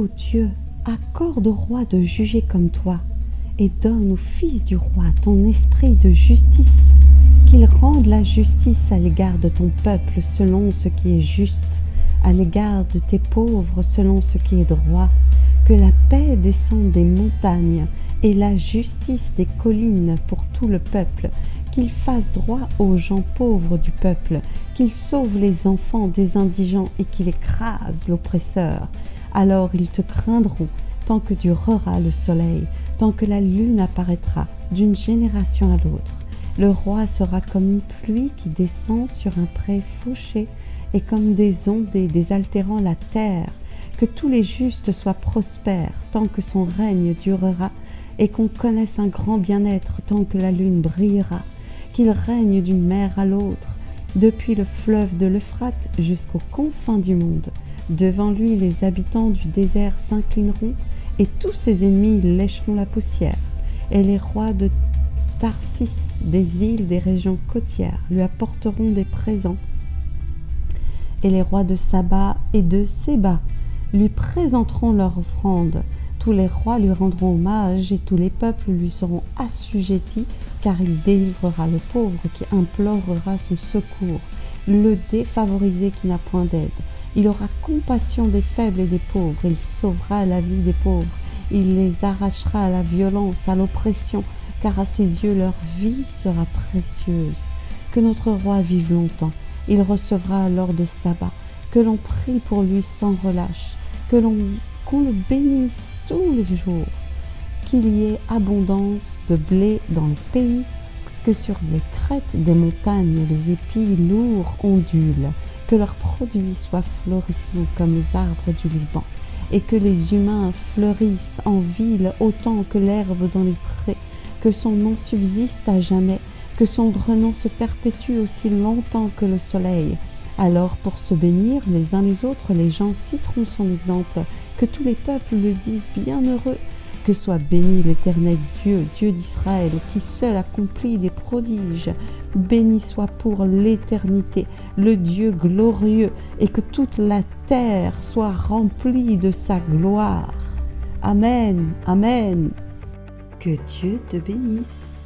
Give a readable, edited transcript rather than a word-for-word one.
Ô Dieu, accorde au roi de juger comme toi, et donne au fils du roi ton esprit de justice, qu'il rende la justice à l'égard de ton peuple selon ce qui est juste, à l'égard de tes pauvres selon ce qui est droit, que la paix descende des montagnes et la justice des collines pour tout le peuple, qu'il fasse droit aux gens pauvres du peuple, qu'il sauve les enfants des indigents et qu'il écrase l'oppresseur. Alors ils te craindront tant que durera le soleil, tant que la lune apparaîtra d'une génération à l'autre. Le roi sera comme une pluie qui descend sur un pré fauché et comme des ondées désaltérant la terre. Que tous les justes soient prospères tant que son règne durera et qu'on connaisse un grand bien-être tant que la lune brillera. Qu'il règne d'une mer à l'autre, depuis le fleuve de l'Euphrate jusqu'aux confins du monde. Devant lui, les habitants du désert s'inclineront et tous ses ennemis lécheront la poussière. Et les rois de Tarsis, des îles, des régions côtières, lui apporteront des présents. Et les rois de Saba et de Séba lui présenteront leur offrande. Tous les rois lui rendront hommage et tous les peuples lui seront assujettis, car il délivrera le pauvre qui implorera son secours, le défavorisé qui n'a point d'aide. Il aura compassion des faibles et des pauvres, il sauvera la vie des pauvres, il les arrachera à la violence, à l'oppression, car à ses yeux leur vie sera précieuse. Que notre roi vive longtemps, il recevra l'or de sabbat, que l'on prie pour lui sans relâche, qu'on le bénisse tous les jours, qu'il y ait abondance de blé dans le pays, que sur les crêtes des montagnes les épis lourds ondulent, que leurs produits soient florissants comme les arbres du Liban, et que les humains fleurissent en ville autant que l'herbe dans les prés, que son nom subsiste à jamais, que son renom se perpétue aussi longtemps que le soleil. Alors, pour se bénir les uns les autres, les gens citeront son exemple, que tous les peuples le disent bienheureux. Que soit béni l'Éternel Dieu, Dieu d'Israël, qui seul accomplit des prodiges. Béni soit pour l'éternité le Dieu glorieux, et que toute la terre soit remplie de sa gloire. Amen, Amen. Que Dieu te bénisse.